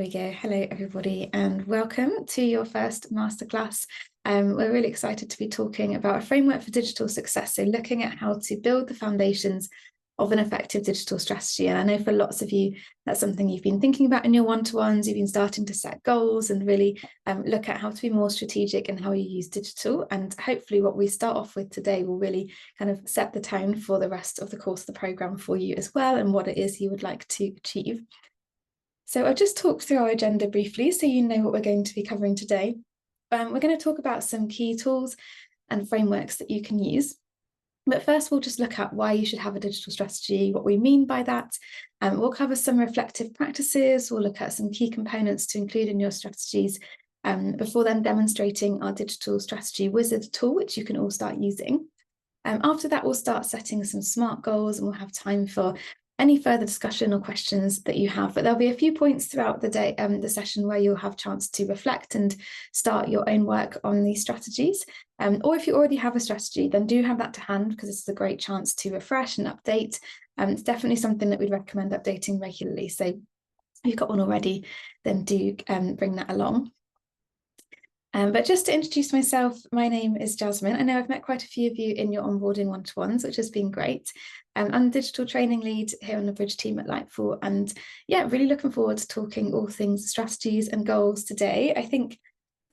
There we go. Hello, everybody, and welcome to your first masterclass. We're really excited to be talking about a framework for digital success. So looking at how to build the foundations of an effective digital strategy. And I know for lots of you, that's something you've been thinking about in your one-to-ones. You've been starting to set goals and really look at how to be more strategic and how you use digital. And hopefully what we start off with today will really kind of set the tone for the rest of the course of the program for you as well, and what it is you would like to achieve. So I'll just talk through our agenda briefly so you know what we're going to be covering today. We're going to talk about some key tools and frameworks that you can use. But first, we'll just look at why you should have a digital strategy, what we mean by that. We'll cover some reflective practices. We'll look at some key components to include in your strategies before then demonstrating our digital strategy wizard tool, which you can all start using. After that, we'll start setting some SMART goals, and we'll have time for any further discussion or questions that you have. But there'll be a few points throughout the day, the session, where you'll have a chance to reflect and start your own work on these strategies. Or if you already have a strategy, then do have that to hand, because this is a great chance to refresh and update. It's definitely something that we'd recommend updating regularly. So if you've got one already, then do bring that along. But just to introduce myself, my name is Jasmine. I know I've met quite a few of you in your onboarding one-to-ones, which has been great. I'm the digital training lead here on the Bridge team at Lightful, and yeah, really looking forward to talking all things strategies and goals today. I think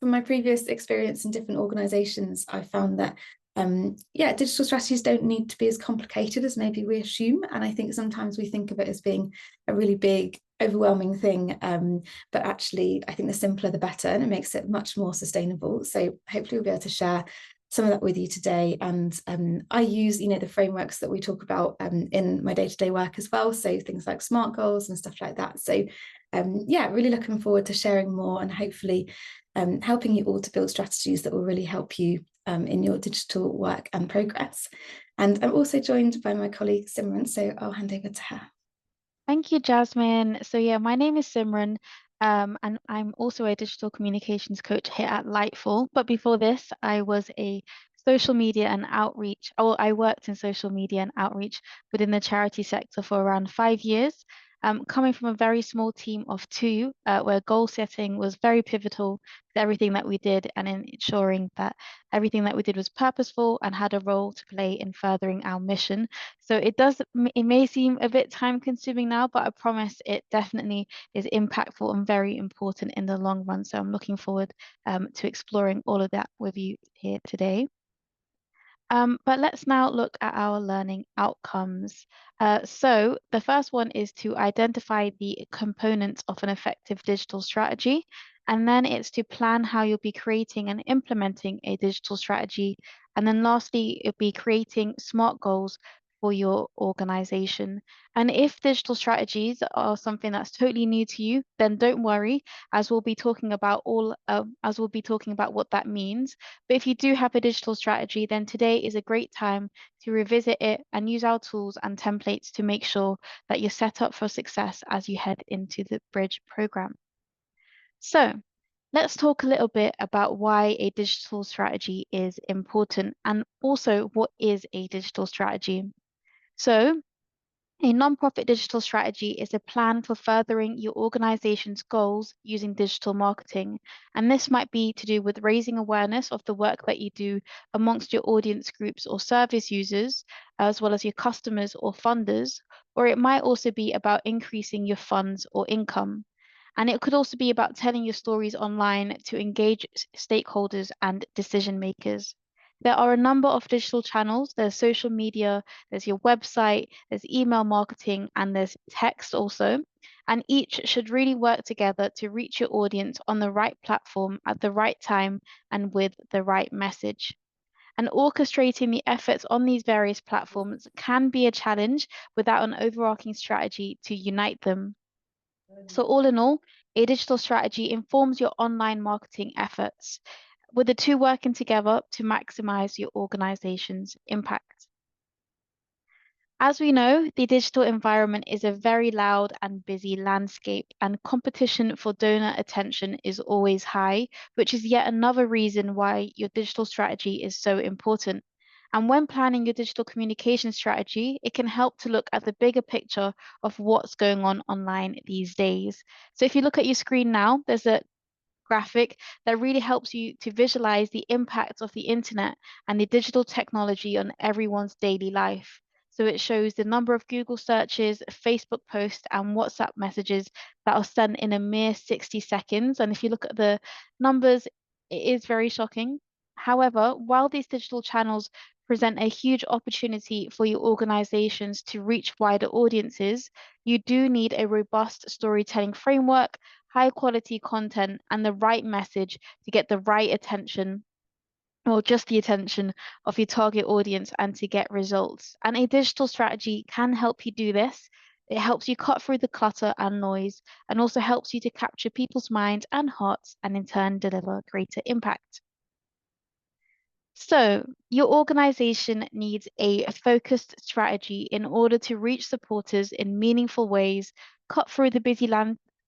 from my previous experience in different organisations, I found that digital strategies don't need to be as complicated as maybe we assume. And I think sometimes we think of it as being a really big, overwhelming thing. But actually, I think the simpler, the better, and it makes it much more sustainable. So hopefully we'll be able to share some of that with you today. And I use, the frameworks that we talk about in my day-to-day work as well. So things like SMART goals and stuff like that. So really looking forward to sharing more and hopefully helping you all to build strategies that will really help you in your digital work and progress. And I'm also joined by my colleague Simran, so I'll hand over to her. Thank you, Jasmine. So yeah, my name is Simran, and I'm also a digital communications coach here at Lightful. But before this, I was a social media and outreach, I worked in social media and outreach within the charity sector for around 5 years. Coming from a very small team of two, where goal setting was very pivotal to everything that we did, and in ensuring that everything that we did was purposeful and had a role to play in furthering our mission. So it may seem a bit time consuming now, but I promise it definitely is impactful and very important in the long run. So I'm looking forward to exploring all of that with you here today. But let's now look at our learning outcomes. So the first one is to identify the components of an effective digital strategy. And then it's to plan how you'll be creating and implementing a digital strategy. And then lastly, it'll be creating SMART goals for your organization. And if digital strategies are something that's totally new to you, then don't worry, as we'll be talking about what that means. But if you do have a digital strategy, then today is a great time to revisit it and use our tools and templates to make sure that you're set up for success as you head into the Bridge program. So let's talk a little bit about why a digital strategy is important, and also what is a digital strategy. So a nonprofit digital strategy is a plan for furthering your organization's goals using digital marketing. And this might be to do with raising awareness of the work that you do amongst your audience groups or service users, as well as your customers or funders, or it might also be about increasing your funds or income. And it could also be about telling your stories online to engage stakeholders and decision makers. There are a number of digital channels. There's social media, there's your website, there's email marketing, and there's text also. And each should really work together to reach your audience on the right platform at the right time and with the right message. And orchestrating the efforts on these various platforms can be a challenge without an overarching strategy to unite them. So all in all, a digital strategy informs your online marketing efforts, with the two working together to maximize your organization's impact. As we know, the digital environment is a very loud and busy landscape, and competition for donor attention is always high, which is yet another reason why your digital strategy is so important. And when planning your digital communication strategy, it can help to look at the bigger picture of what's going on online these days. So if you look at your screen now, there's a graphic that really helps you to visualize the impact of the internet and the digital technology on everyone's daily life. So it shows the number of Google searches, Facebook posts, and WhatsApp messages that are sent in a mere 60 seconds. And if you look at the numbers, it is very shocking. However, while these digital channels present a huge opportunity for your organizations to reach wider audiences, you do need a robust storytelling framework, high quality content, and the right message to get the right attention or just the attention of your target audience and to get results. And a digital strategy can help you do this. It helps you cut through the clutter and noise and also helps you to capture people's minds and hearts and in turn deliver greater impact. So, your organization needs a focused strategy in order to reach supporters in meaningful ways, cut through the busy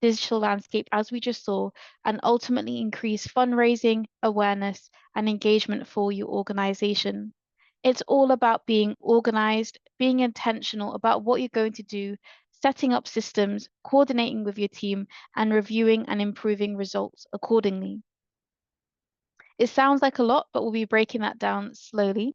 digital landscape as we just saw, and ultimately increase fundraising, awareness, and engagement for your organization. It's all about being organized, being intentional about what you're going to do, setting up systems, coordinating with your team, and reviewing and improving results accordingly. It sounds like a lot, but we'll be breaking that down slowly.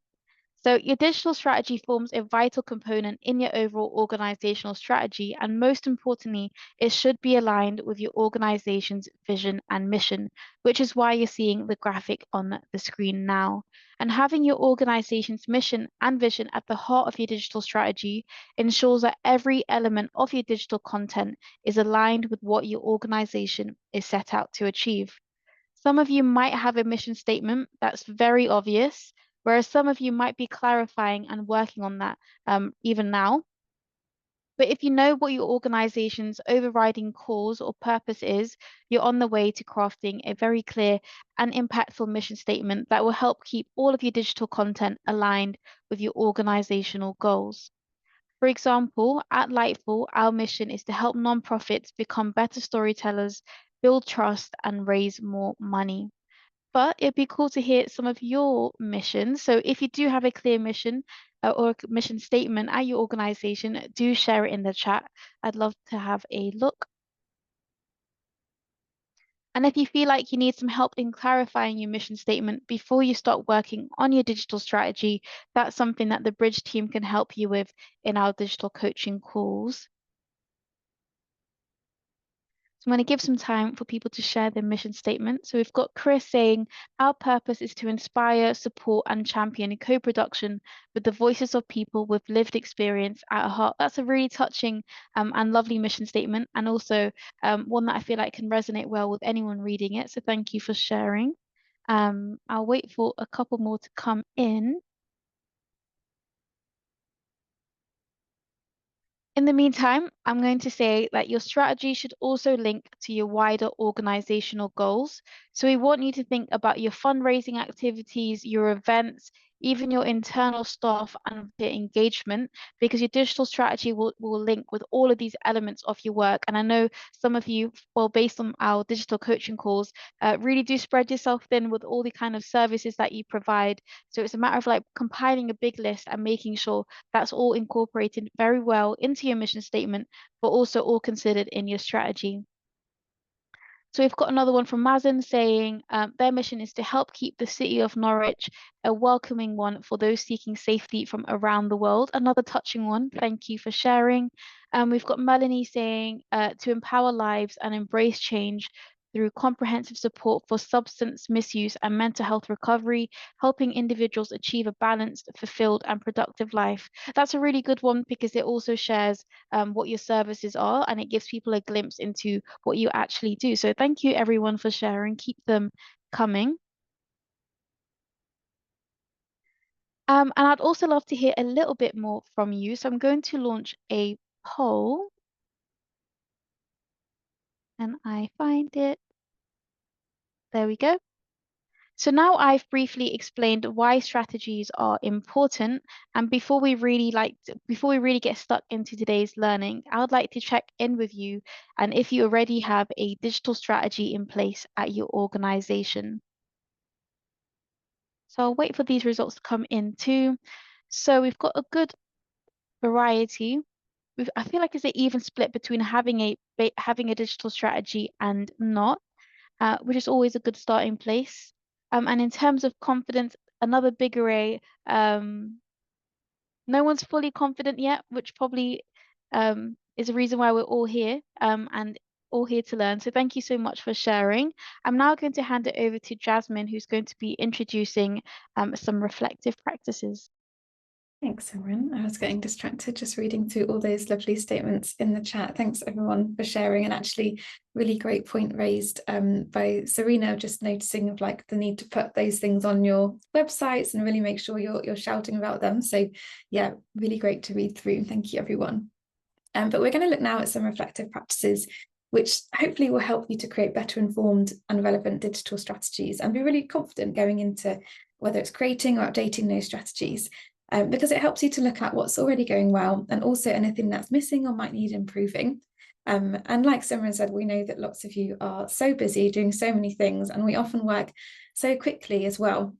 So, your digital strategy forms a vital component in your overall organizational strategy, and most importantly, it should be aligned with your organization's vision and mission, which is why you're seeing the graphic on the screen now. And having your organization's mission and vision at the heart of your digital strategy ensures that every element of your digital content is aligned with what your organization is set out to achieve. Some of you might have a mission statement that's very obvious, whereas some of you might be clarifying and working on that even now. But if you know what your organization's overriding cause or purpose is, you're on the way to crafting a very clear and impactful mission statement that will help keep all of your digital content aligned with your organizational goals. For example, at Lightful, our mission is to help nonprofits become better storytellers, build trust, and raise more money. But it'd be cool to hear some of your missions. So if you do have a clear mission or a mission statement at your organization, do share it in the chat. I'd love to have a look. And if you feel like you need some help in clarifying your mission statement before you start working on your digital strategy, that's something that the Bridge team can help you with in our digital coaching calls. So I'm going to give some time for people to share their mission statement. So we've got Chris saying, our purpose is to inspire, support, and champion co-production with the voices of people with lived experience at heart. That's a really touching and lovely mission statement, and also one that I feel like can resonate well with anyone reading it. So thank you for sharing. I'll wait for a couple more to come in. In the meantime, I'm going to say that your strategy should also link to your wider organizational goals. So we want you to think about your fundraising activities, your events, even your internal staff and their engagement, because your digital strategy will link with all of these elements of your work. And I know some of you, well, based on our digital coaching calls, really do spread yourself thin with all the kind of services that you provide. So it's a matter of like compiling a big list and making sure that's all incorporated very well into your mission statement, but also all considered in your strategy. So we've got another one from Mazen saying their mission is to help keep the city of Norwich a welcoming one for those seeking safety from around the world. Another touching one. Thank you for sharing. We've got Melanie saying to empower lives and embrace change through comprehensive support for substance misuse and mental health recovery, helping individuals achieve a balanced, fulfilled, and productive life. That's a really good one because it also shares what your services are and it gives people a glimpse into what you actually do. So thank you everyone for sharing. Keep them coming. And I'd also love to hear a little bit more from you. So I'm going to launch a poll and I find it. There we go. So now I've briefly explained why strategies are important. And before we really get stuck into today's learning, I would like to check in with you and if you already have a digital strategy in place at your organization. So I'll wait for these results to come in too. So we've got a good variety. I feel like it's an even split between having a digital strategy and not, which is always a good starting place. And in terms of confidence, another big array. No one's fully confident yet, which probably is a reason why we're all here and all here to learn. So thank you so much for sharing. I'm now going to hand it over to Jasmine, who's going to be introducing some reflective practices. Thanks, Simran. I was getting distracted just reading through all those lovely statements in the chat. Thanks, everyone, for sharing. And actually, really great point raised by Serena, just noticing of like the need to put those things on your websites and really make sure you're shouting about them. So yeah, really great to read through. Thank you, everyone. But we're going to look now at some reflective practices, which hopefully will help you to create better informed and relevant digital strategies and be really confident going into whether it's creating or updating those strategies. Because it helps you to look at what's already going well and also anything that's missing or might need improving. And like Simran said, we know that lots of you are so busy doing so many things, and we often work so quickly as well.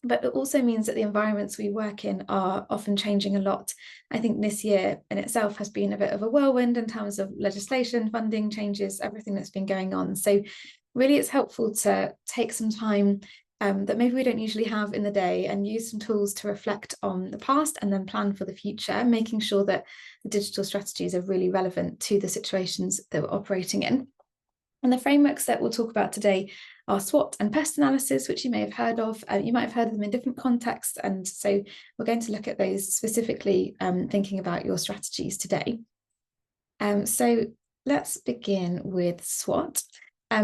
But it also means that the environments we work in are often changing a lot. I think this year in itself has been a bit of a whirlwind in terms of legislation, funding changes, everything that's been going on. So really it's helpful to take some time that maybe we don't usually have in the day and use some tools to reflect on the past and then plan for the future, making sure that the digital strategies are really relevant to the situations that we're operating in. And the frameworks that we'll talk about today are SWOT and PEST analysis, which you may have heard of. You might have heard of them in different contexts. And so we're going to look at those specifically thinking about your strategies today. So let's begin with SWOT.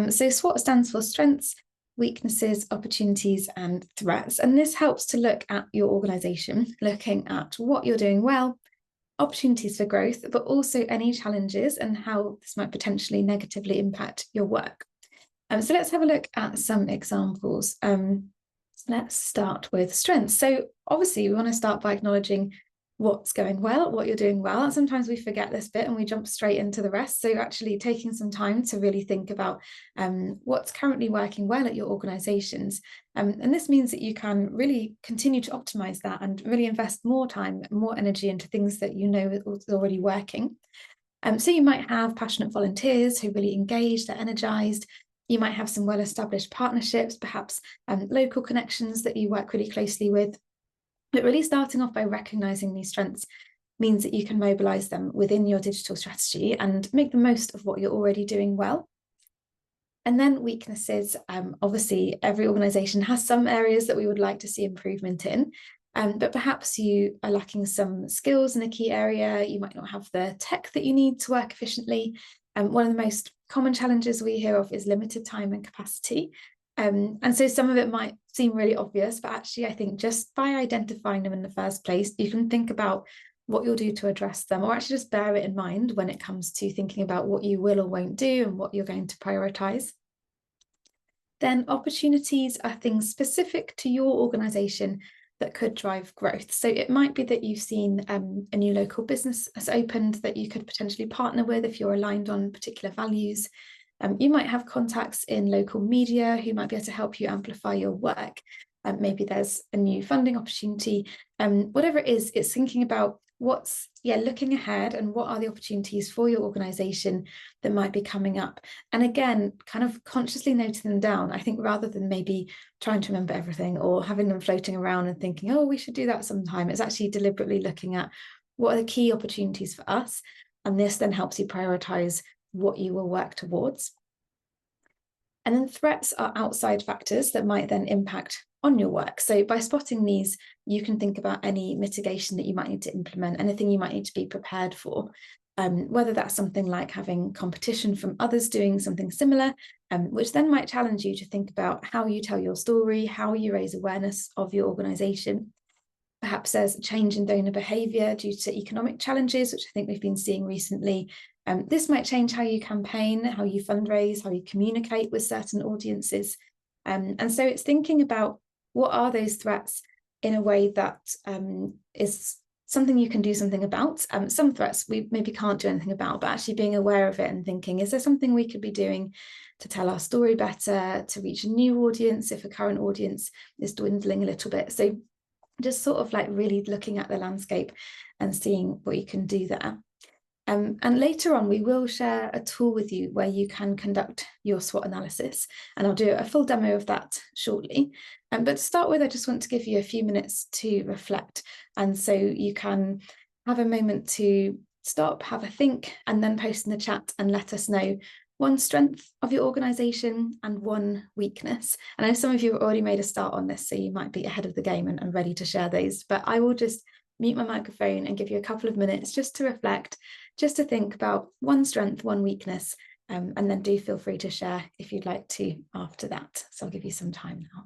So SWOT stands for strengths, weaknesses, opportunities, and threats. And this helps to look at your organization, looking at what you're doing well, opportunities for growth, but also any challenges and how this might potentially negatively impact your work. So let's have a look at some examples. Let's start with strengths. So obviously we want to start by acknowledging what's going well, what you're doing well. And sometimes we forget this bit and we jump straight into the rest. So actually taking some time to really think about what's currently working well at your organizations. And this means that you can really continue to optimize that and really invest more time, more energy into things that you know is already working. So you might have passionate volunteers who really engage, they're energized. You might have some well-established partnerships, perhaps local connections that you work really closely with. But really starting off by recognizing these strengths means that you can mobilize them within your digital strategy and make the most of what you're already doing well. And then weaknesses, obviously every organization has some areas that we would like to see improvement in, but perhaps you are lacking some skills in a key area, you might not have the tech that you need to work efficiently. One of the most common challenges we hear of is limited time and capacity. And so some of it might seem really obvious, but actually I think just by identifying them in the first place, you can think about what you'll do to address them, or actually just bear it in mind when it comes to thinking about what you will or won't do and what you're going to prioritize. Then opportunities are things specific to your organization that could drive growth. So it might be that you've seen a new local business has opened that you could potentially partner with if you're aligned on particular values. You might have contacts in local media who might be able to help you amplify your work. Maybe there's a new funding opportunity. Whatever it is, it's thinking about what's looking ahead and what are the opportunities for your organization that might be coming up. And again, kind of consciously noting them down, I think, rather than maybe trying to remember everything or having them floating around and thinking, oh, we should do that sometime. It's actually deliberately looking at what are the key opportunities for us. And this then helps you prioritize what you will work towards. And then threats are outside factors that might then impact on your work. So by spotting these, you can think about any mitigation that you might need to implement, anything you might need to be prepared for, whether that's something like having competition from others doing something similar, which then might challenge you to think about how you tell your story, how you raise awareness of your organization. Perhaps there's a change in donor behaviour due to economic challenges, which I think we've been seeing recently. This might change how you campaign, how you fundraise, how you communicate with certain audiences. And so it's thinking about what are those threats in a way that is something you can do something about. Some threats we maybe can't do anything about, but actually being aware of it and thinking, is there something we could be doing to tell our story better, to reach a new audience if a current audience is dwindling a little bit? So just sort of like really looking at the landscape and seeing what you can do there. And later on, we will share a tool with you where you can conduct your SWOT analysis, and I'll do a full demo of that shortly. But to start with, I just want to give you a few minutes to reflect. And so you can have a moment to stop, have a think, and then post in the chat and let us know one strength of your organisation and one weakness. And I know some of you have already made a start on this, so you might be ahead of the game and ready to share those. But I will just mute my microphone and give you a couple of minutes just to reflect, just to think about one strength, one weakness, and then do feel free to share if you'd like to after that. So I'll give you some time now.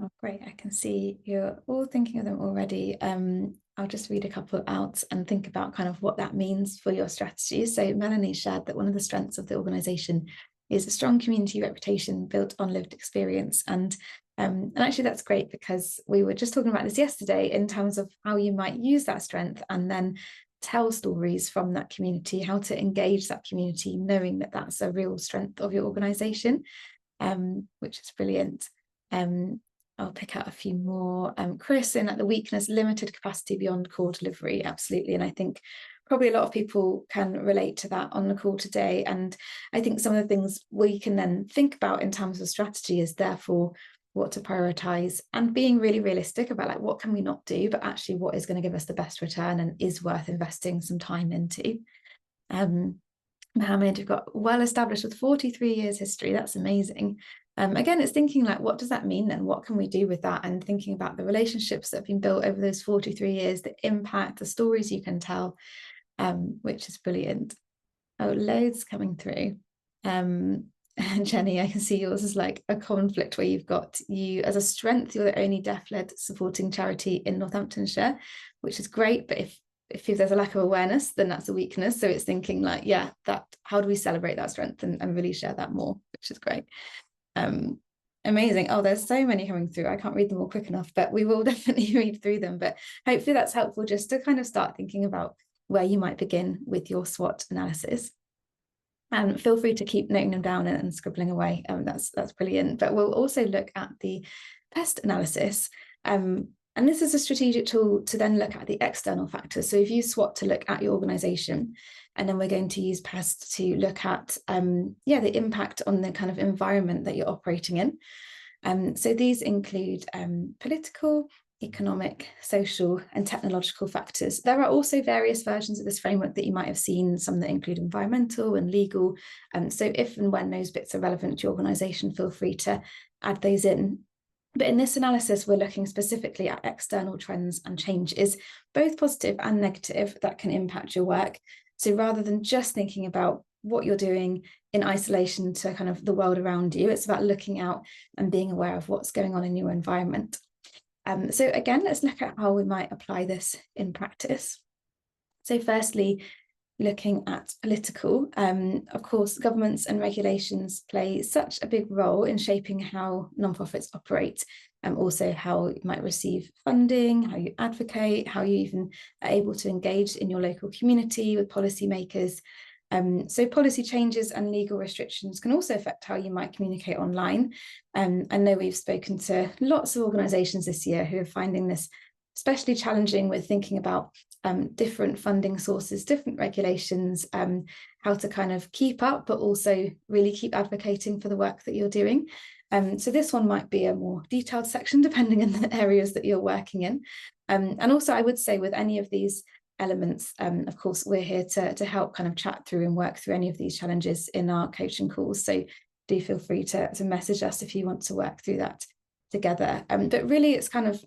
Oh, great. I can see you're all thinking of them already. I'll just read a couple out and think about kind of what that means for your strategy. So Melanie shared that one of the strengths of the organisation is a strong community reputation built on lived experience. And actually that's great, because we were just talking about this yesterday in terms of how you might use that strength and then tell stories from that community, how to engage that community, knowing that that's a real strength of your organisation, which is brilliant. I'll pick out a few more. Chris, in like the weakness, limited capacity beyond core delivery, absolutely. And I think probably a lot of people can relate to that on the call today. And I think some of the things we can then think about in terms of strategy is therefore what to prioritize, and being really realistic about like what can we not do, but actually what is going to give us the best return and is worth investing some time into. Mohammed, you've got well established with 43 years history. That's amazing. Again, it's thinking like, what does that mean then? What can we do with that? And thinking about the relationships that have been built over those 43 years, the impact, the stories you can tell, which is brilliant. Oh, loads coming through. Jenny, I can see yours is like a conflict where you've got you as a strength, you're the only deaf-led supporting charity in Northamptonshire, which is great. But if there's a lack of awareness, then that's a weakness. So it's thinking like, yeah, that how do we celebrate that strength and really share that more, which is great. Amazing. Oh, there's so many coming through. I can't read them all quick enough, but we will definitely read through them. But hopefully that's helpful just to kind of start thinking about where you might begin with your SWOT analysis. And feel free to keep noting them down and scribbling away. That's brilliant. But we'll also look at the pest analysis. And this is a strategic tool to then look at the external factors. So if you SWOT to look at your organization, and then we're going to use pest to look at the impact on the kind of environment that you're operating in. So these include political, economic, social, and technological factors. There are also various versions of this framework that you might have seen, some that include environmental and legal. So if and when those bits are relevant to your organisation, feel free to add those in. But in this analysis, we're looking specifically at external trends and changes, both positive and negative, that can impact your work. So rather than just thinking about what you're doing in isolation to kind of the world around you, it's about looking out and being aware of what's going on in your environment. So again, let's look at how we might apply this in practice. So firstly, looking at political, of course, governments and regulations play such a big role in shaping how nonprofits operate, and also how you might receive funding, how you advocate, how you even are able to engage in your local community with policymakers. So policy changes and legal restrictions can also affect how you might communicate online. I know we've spoken to lots of organisations this year who are finding this especially challenging with thinking about different funding sources, different regulations, how to kind of keep up, but also really keep advocating for the work that you're doing. So this one might be a more detailed section depending on the areas that you're working in. And also I would say with any of these elements, of course, we're here to help kind of chat through and work through any of these challenges in our coaching calls. So do feel free to message us if you want to work through that together. But really it's kind of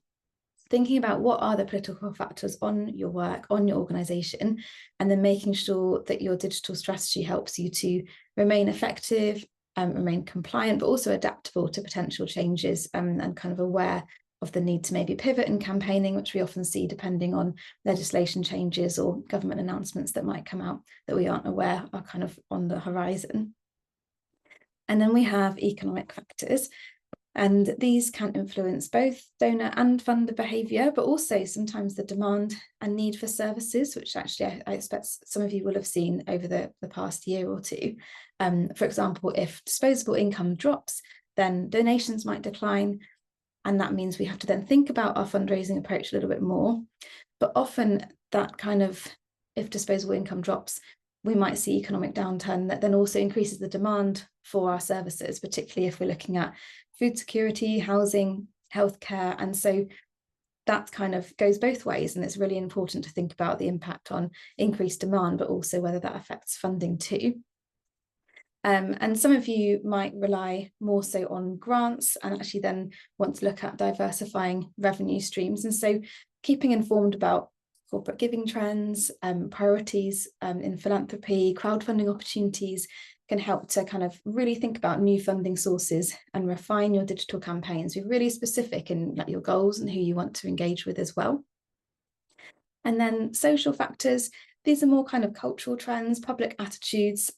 thinking about what are the political factors on your work, on your organization, and then making sure that your digital strategy helps you to remain effective, remain compliant, but also adaptable to potential changes, and kind of aware of the need to maybe pivot in campaigning, which we often see depending on legislation changes or government announcements that might come out that we aren't aware are kind of on the horizon. And then we have economic factors. And these can influence both donor and funder behaviour, but also sometimes the demand and need for services, which actually I expect some of you will have seen over the past year or two. For example, if disposable income drops, then donations might decline. And that means we have to then think about our fundraising approach a little bit more. But often that kind of, if disposable income drops, we might see economic downturn that then also increases the demand for our services, particularly if we're looking at food security, housing, healthcare. And so that kind of goes both ways. And it's really important to think about the impact on increased demand, but also whether that affects funding too. And some of you might rely more so on grants and actually then want to look at diversifying revenue streams. And so keeping informed about corporate giving trends, priorities in philanthropy, crowdfunding opportunities can help to kind of really think about new funding sources and refine your digital campaigns. Be really specific in like your goals and who you want to engage with as well. And then social factors. These are more kind of cultural trends, public attitudes,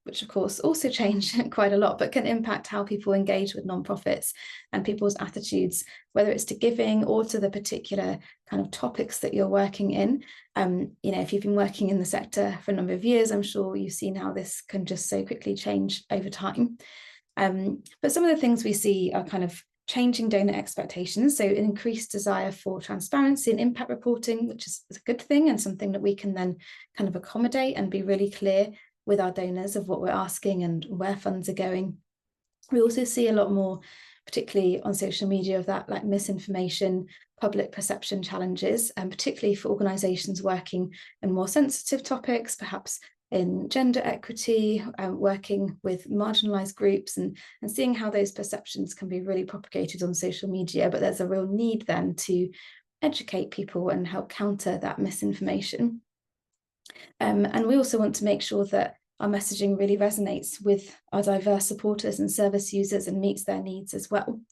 which of course also change quite a lot, but can impact how people engage with nonprofits and people's attitudes, whether it's to giving or to the particular kind of topics that you're working in. If you've been working in the sector for a number of years, I'm sure you've seen how this can just so quickly change over time. But some of the things we see are kind of changing donor expectations, so an increased desire for transparency and impact reporting, which is a good thing and something that we can then kind of accommodate and be really clear with our donors of what we're asking and where funds are going. We also see a lot more, particularly on social media, of that like misinformation, public perception challenges, and particularly for organisations working in more sensitive topics, perhaps in gender equity, working with marginalised groups, and seeing how those perceptions can be really propagated on social media. But there's a real need then to educate people and help counter that misinformation. And we also want to make sure that our messaging really resonates with our diverse supporters and service users and meets their needs as well.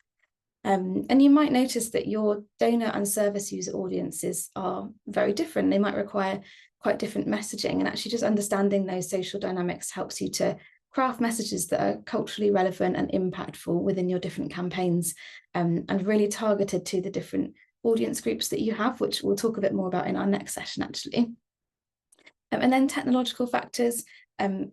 And you might notice that your donor and service user audiences are very different. They might require quite different messaging, and actually just understanding those social dynamics helps you to craft messages that are culturally relevant and impactful within your different campaigns, and really targeted to the different audience groups that you have, which we'll talk a bit more about in our next session actually. And then technological factors.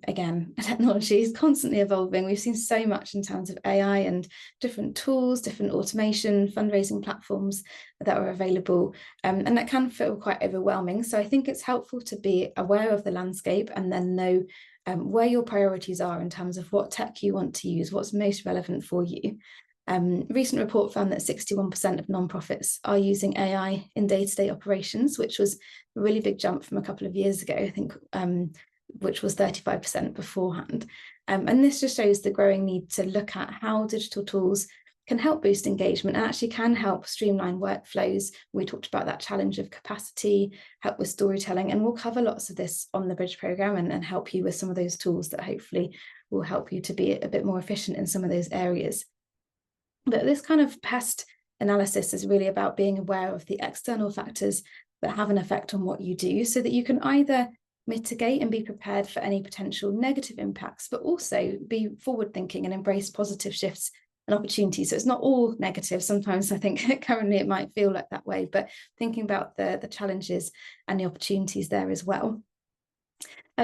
Again, technology is constantly evolving. We've seen so much in terms of AI and different tools, different automation, fundraising platforms that are available, and that can feel quite overwhelming. So I think it's helpful to be aware of the landscape and then know where your priorities are in terms of what tech you want to use, what's most relevant for you. Recent report found that 61% of nonprofits are using AI in day-to-day operations, which was a really big jump from a couple of years ago, I think, which was 35% beforehand. And this just shows the growing need to look at how digital tools can help boost engagement and actually can help streamline workflows. We talked about that challenge of capacity, help with storytelling, and we'll cover lots of this on the Bridge programme and help you with some of those tools that hopefully will help you to be a bit more efficient in some of those areas. But this kind of pest analysis is really about being aware of the external factors that have an effect on what you do, so that you can either mitigate and be prepared for any potential negative impacts, but also be forward thinking and embrace positive shifts and opportunities. So it's not all negative. Sometimes I think currently it might feel like that way, but thinking about the challenges and the opportunities there as well.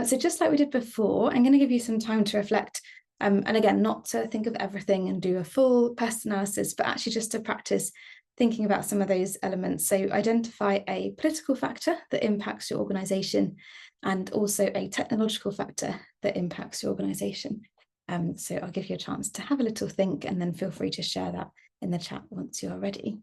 So just like we did before, I'm going to give you some time to reflect, and again, not to think of everything and do a full pest analysis, but actually just to practice thinking about some of those elements. So identify a political factor that impacts your organisation and also a technological factor that impacts your organisation. So I'll give you a chance to have a little think, and then feel free to share that in the chat once you're ready.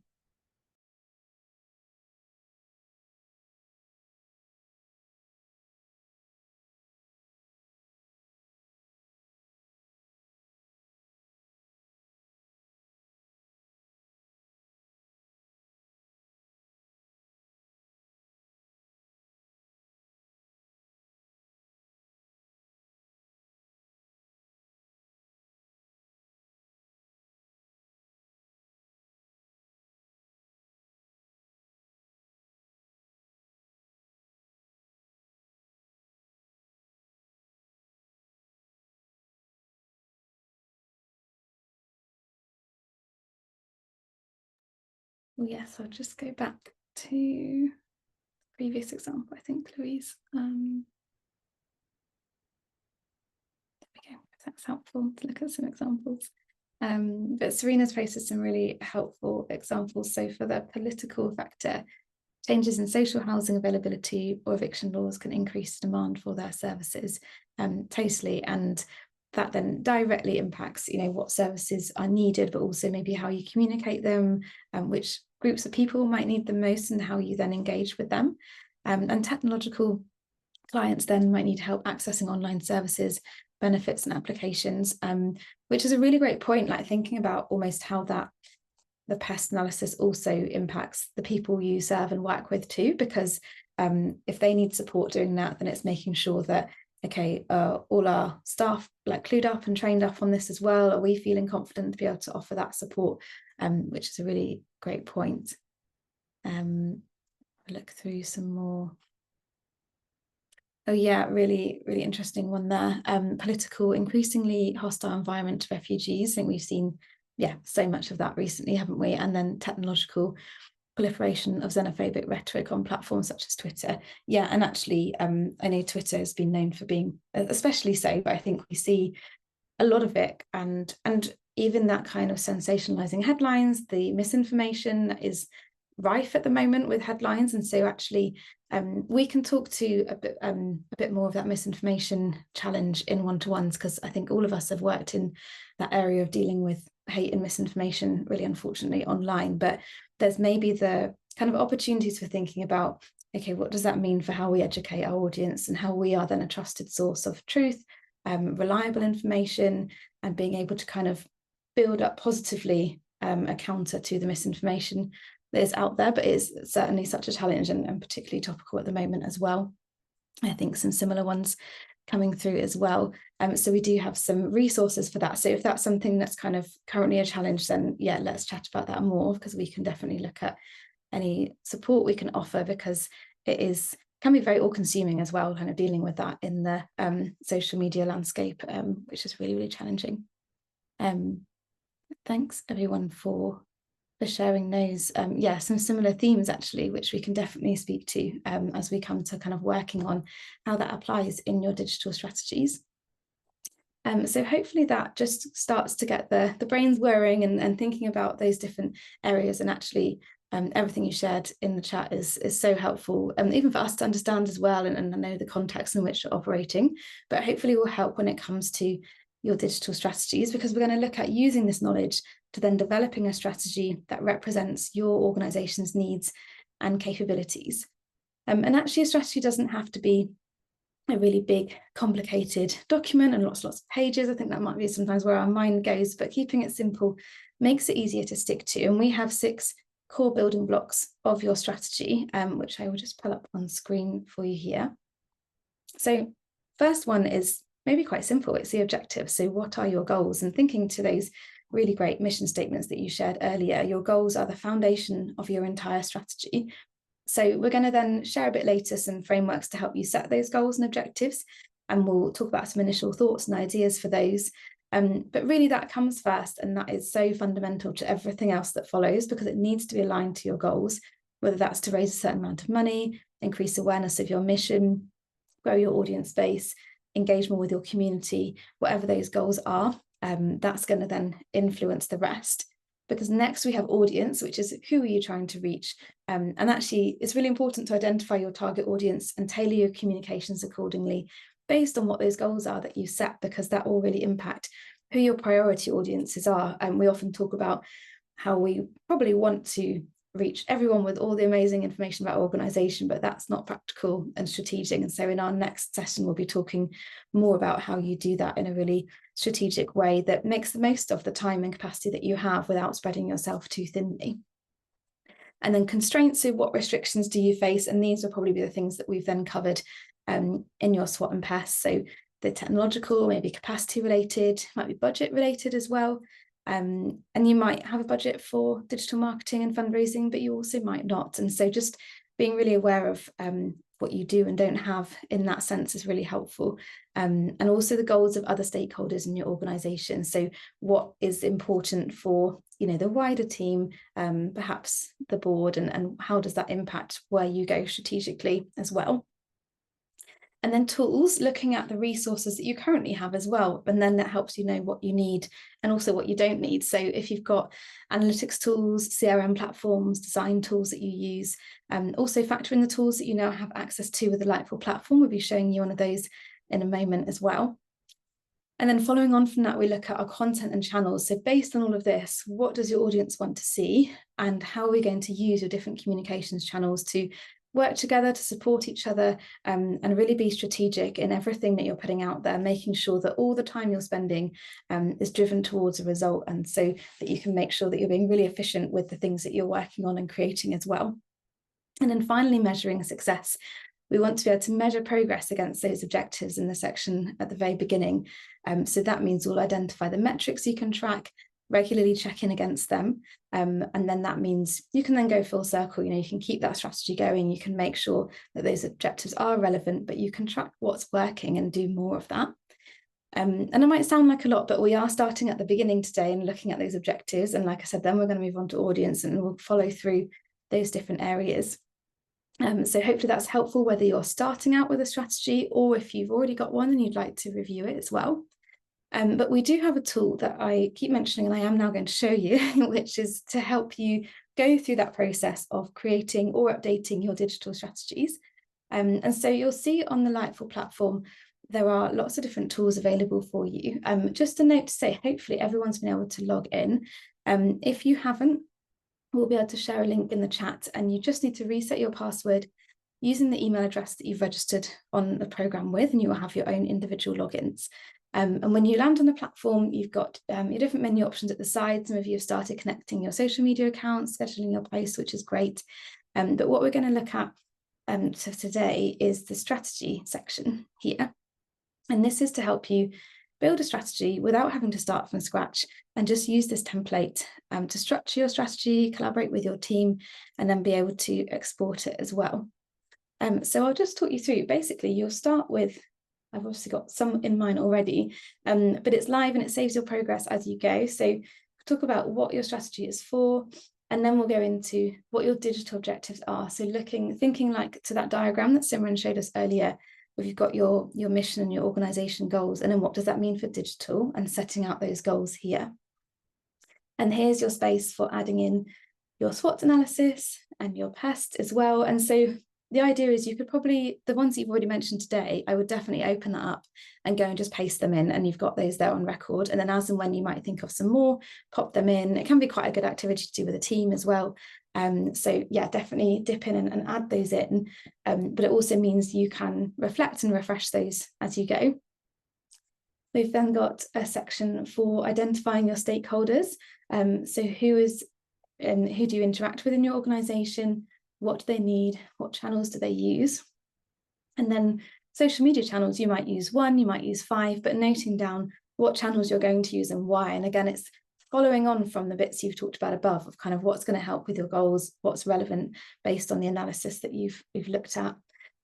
Oh yes, I'll just go back to previous example, I think, Louise. There we go, if that's helpful to look at some examples. But Serena's posted some really helpful examples. So for the political factor, changes in social housing availability or eviction laws can increase demand for their services, totally. And that then directly impacts, what services are needed, but also maybe how you communicate them, which groups of people might need them most, and how you then engage with them. And technological clients then might need help accessing online services, benefits and applications, which is a really great point, like thinking about almost how the pest analysis also impacts the people you serve and work with too, because if they need support doing that, then it's making sure that, okay, all our staff like clued up and trained up on this as well. Are we feeling confident to be able to offer that support? Which is a really great point. Look through some more. Oh yeah, really, really interesting one there. Political, increasingly hostile environment to refugees. I think we've seen, so much of that recently, haven't we? And then technological proliferation of xenophobic rhetoric on platforms such as Twitter. Yeah, and actually, I know Twitter has been known for being especially so, but I think we see a lot of it, and even that kind of sensationalizing headlines, the misinformation is rife at the moment with headlines. And so actually we can talk to a bit more of that misinformation challenge in one-to-ones, because I think all of us have worked in that area of dealing with hate and misinformation, really unfortunately, online. But there's maybe the kind of opportunities for thinking about, okay, what does that mean for how we educate our audience and how we are then a trusted source of truth, reliable information, and being able to kind of build up positively a counter to the misinformation that is out there. But it is certainly such a challenge, and particularly topical at the moment as well. I think some similar ones coming through as well. So we do have some resources for that. So if that's something that's kind of currently a challenge, then let's chat about that more, because we can definitely look at any support we can offer, because it can be very all-consuming as well, kind of dealing with that in the social media landscape, which is really, really challenging. Thanks everyone for sharing those. Some similar themes actually, which we can definitely speak to as we come to kind of working on how that applies in your digital strategies. So hopefully that just starts to get the brains whirring and thinking about those different areas. And actually everything you shared in the chat is so helpful, even for us to understand as well, and I know the context in which you're operating, but hopefully will help when it comes to your digital strategies, because we're going to look at using this knowledge to then developing a strategy that represents your organization's needs and capabilities. And actually a strategy doesn't have to be a really big, complicated document and lots of pages. I think that might be sometimes where our mind goes, but keeping it simple makes it easier to stick to. And we have 6 core building blocks of your strategy, which I will just pull up on screen for you here. So first one is maybe quite simple. It's the objective. So what are your goals? And thinking to those really great mission statements that you shared earlier, your goals are the foundation of your entire strategy. So we're going to then share a bit later some frameworks to help you set those goals and objectives, and we'll talk about some initial thoughts and ideas for those. But really that comes first, and that is so fundamental to everything else that follows, because it needs to be aligned to your goals, whether that's to raise a certain amount of money, increase awareness of your mission, grow your audience base, engage more with your community, whatever those goals are. That's going to then influence the rest. Because next we have audience, which is who are you trying to reach? And actually, it's really important to identify your target audience and tailor your communications accordingly based on what those goals are that you set, because that will really impact who your priority audiences are. And we often talk about how we probably want to reach everyone with all the amazing information about organization, but that's not practical and strategic. And so in our next session, we'll be talking more about how you do that in a really strategic way that makes the most of the time and capacity that you have without spreading yourself too thinly. And then constraints, so what restrictions do you face? And these will probably be the things that we've then covered in your SWOT and PEST. So the technological, maybe capacity related, might be budget related as well. And you might have a budget for digital marketing and fundraising, but you also might not. And so just being really aware of what you do and don't have in that sense is really helpful. And also the goals of other stakeholders in your organization. So what is important for, the wider team, perhaps the board, and how does that impact where you go strategically as well. And then tools, looking at the resources that you currently have as well. And then that helps you know what you need and also what you don't need. So if you've got analytics tools, CRM platforms, design tools that you use, also factor in the tools that you now have access to with the Lightful platform. We'll be showing you one of those in a moment as well. And then following on from that, we look at our content and channels. So based on all of this, what does your audience want to see? And how are we going to use your different communications channels to work together to support each other, and really be strategic in everything that you're putting out there, making sure that all the time you're spending is driven towards a result, and so that you can make sure that you're being really efficient with the things that you're working on and creating as well. And then finally, measuring success. We want to be able to measure progress against those objectives in the section at the very beginning. So that means we'll identify the metrics you can track, regularly check in against them. And then that means you can then go full circle. You can keep that strategy going. You can make sure that those objectives are relevant, but you can track what's working and do more of that. And it might sound like a lot, but we are starting at the beginning today and looking at those objectives. And like I said, then we're going to move on to audience and we'll follow through those different areas. So hopefully that's helpful, whether you're starting out with a strategy or if you've already got one and you'd like to review it as well. But we do have a tool that I keep mentioning and I am now going to show you, which is to help you go through that process of creating or updating your digital strategies. And so you'll see on the Lightful platform, there are lots of different tools available for you. Just a note to say, hopefully everyone's been able to log in. If you haven't, we'll be able to share a link in the chat, and you just need to reset your password using the email address that you've registered on the program with, and you will have your own individual logins. And when you land on the platform, you've got your different menu options at the side. Some of you have started connecting your social media accounts, scheduling your posts, which is great. But what we're going to look at so today is the strategy section here. And this is to help you build a strategy without having to start from scratch, and just use this template to structure your strategy, collaborate with your team, and then be able to export it as well. So I'll just talk you through. Basically, you'll start with, I've obviously got some in mind already, but it's live and it saves your progress as you go. So we'll talk about what your strategy is for, and then we'll go into what your digital objectives are. So thinking like to that diagram that Simran showed us earlier, where you've got your mission and your organization goals, and then what does that mean for digital, and setting out those goals here. And here's your space for adding in your SWOT analysis and your PEST as well. And so the idea is you could probably, the ones you've already mentioned today, I would definitely open that up and go and just paste them in, and you've got those there on record. And then as and when you might think of some more, pop them in. It can be quite a good activity to do with a team as well. So yeah, definitely dip in and add those in. But it also means you can reflect and refresh those as you go. We've then got a section for identifying your stakeholders. So who do you interact with in your organization? What do they need? What channels do they use? And then social media channels, you might use 1, you might use 5, but noting down what channels you're going to use and why. And again, it's following on from the bits you've talked about above of kind of what's going to help with your goals, what's relevant based on the analysis that you've looked at,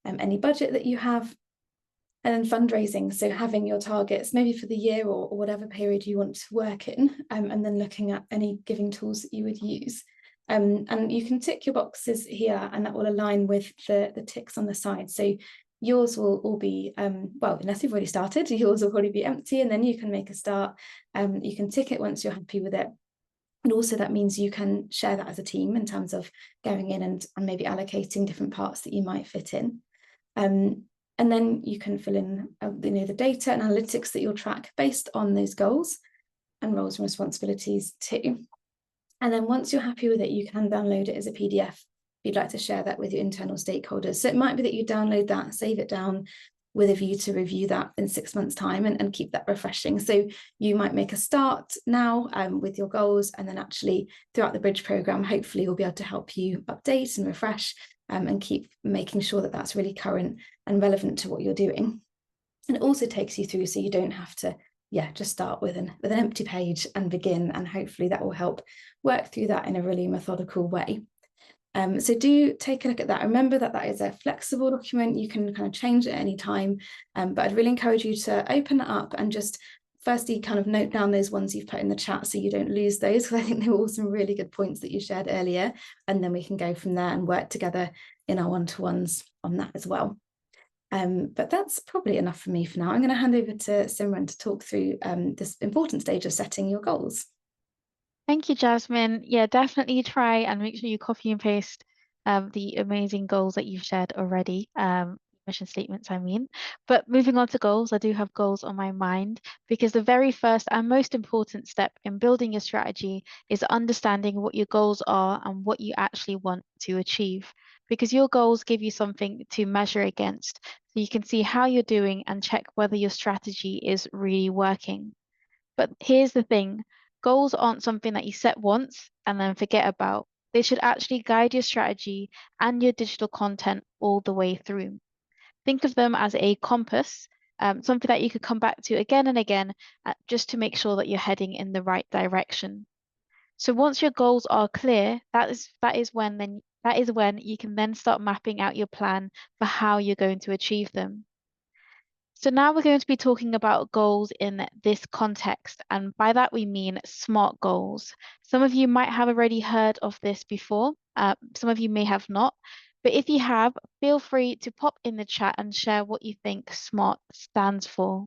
any budget that you have. And then fundraising, so having your targets maybe for the year or whatever period you want to work in, and then looking at any giving tools that you would use. And you can tick your boxes here, and that will align with the ticks on the side. So yours will all be, well, unless you've already started, yours will probably be empty, and then you can make a start. You can tick it once you're happy with it. And also that means you can share that as a team in terms of going in and maybe allocating different parts that you might fit in. And then you can fill in the data and analytics that you'll track based on those goals and roles and responsibilities too. And then once you're happy with it, you can download it as a PDF if you'd like to share that with your internal stakeholders. So it might be that you download that, save it down with a view to review that in 6 months' time and keep that refreshing. So you might make a start now with your goals, and then actually throughout the Bridge programme, hopefully we'll be able to help you update and refresh and keep making sure that that's really current and relevant to what you're doing. And it also takes you through so you don't have to just start with an empty page and begin, and hopefully that will help work through that in a really methodical way. So do take a look at that. Remember that that is a flexible document. You can kind of change it at any time, but I'd really encourage you to open it up and just firstly kind of note down those ones you've put in the chat so you don't lose those, because I think they were all some really good points that you shared earlier, and then we can go from there and work together in our one-to-ones on that as well. But that's probably enough for me for now. I'm going to hand over to Simran to talk through this important stage of setting your goals. Thank you, Jasmine. Yeah, definitely try and make sure you copy and paste the amazing goals that you've shared already. Mission statements, I mean. But moving on to goals, I do have goals on my mind because the very first and most important step in building your strategy is understanding what your goals are and what you actually want to achieve. Because your goals give you something to measure against, so you can see how you're doing and check whether your strategy is really working. But here's the thing, goals aren't something that you set once and then forget about. They should actually guide your strategy and your digital content all the way through. Think of them as a compass, something that you could come back to again and again just to make sure that you're heading in the right direction. So once your goals are clear, that is when you can then start mapping out your plan for how you're going to achieve them. So now we're going to be talking about goals in this context, and by that we mean SMART goals. Some of you might have already heard of this before, some of you may have not, but if you have, feel free to pop in the chat and share what you think SMART stands for.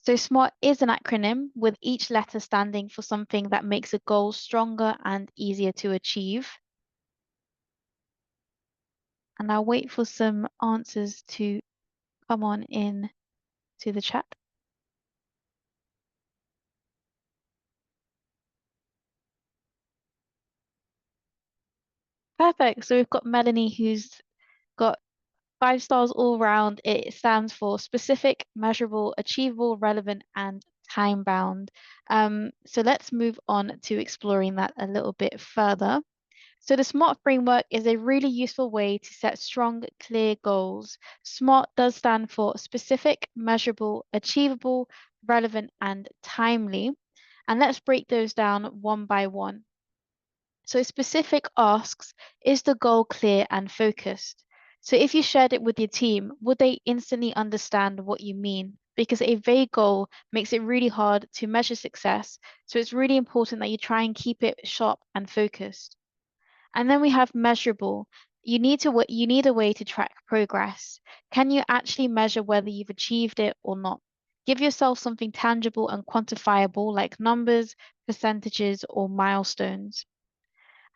So SMART is an acronym with each letter standing for something that makes a goal stronger and easier to achieve. And I'll wait for some answers to come on in to the chat. Perfect. So we've got Melanie who's got 5 stars all round. It stands for specific, measurable, achievable, relevant, and time bound. So let's move on to exploring that a little bit further. So the SMART framework is a really useful way to set strong, clear goals. SMART does stand for specific, measurable, achievable, relevant, and timely. And let's break those down one by one. So specific asks, is the goal clear and focused? So if you shared it with your team, would they instantly understand what you mean? Because a vague goal makes it really hard to measure success. So it's really important that you try and keep it sharp and focused. And then we have measurable. You need a way to track progress. Can you actually measure whether you've achieved it or not? Give yourself something tangible and quantifiable like numbers, percentages, or milestones.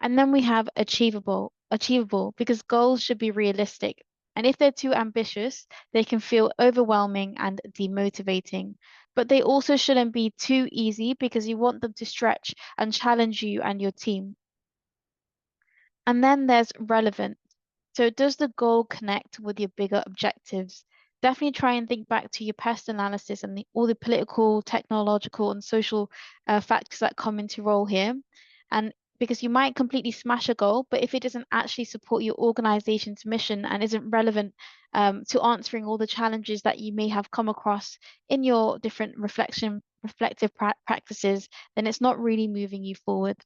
And then we have achievable because goals should be realistic. And if they're too ambitious, they can feel overwhelming and demotivating. But they also shouldn't be too easy because you want them to stretch and challenge you and your team. And then there's relevant. So does the goal connect with your bigger objectives? Definitely try and think back to your past analysis and all the political, technological, and social factors that come into role here. And because you might completely smash a goal, but if it doesn't actually support your organization's mission and isn't relevant to answering all the challenges that you may have come across in your different reflective practices, then it's not really moving you forward.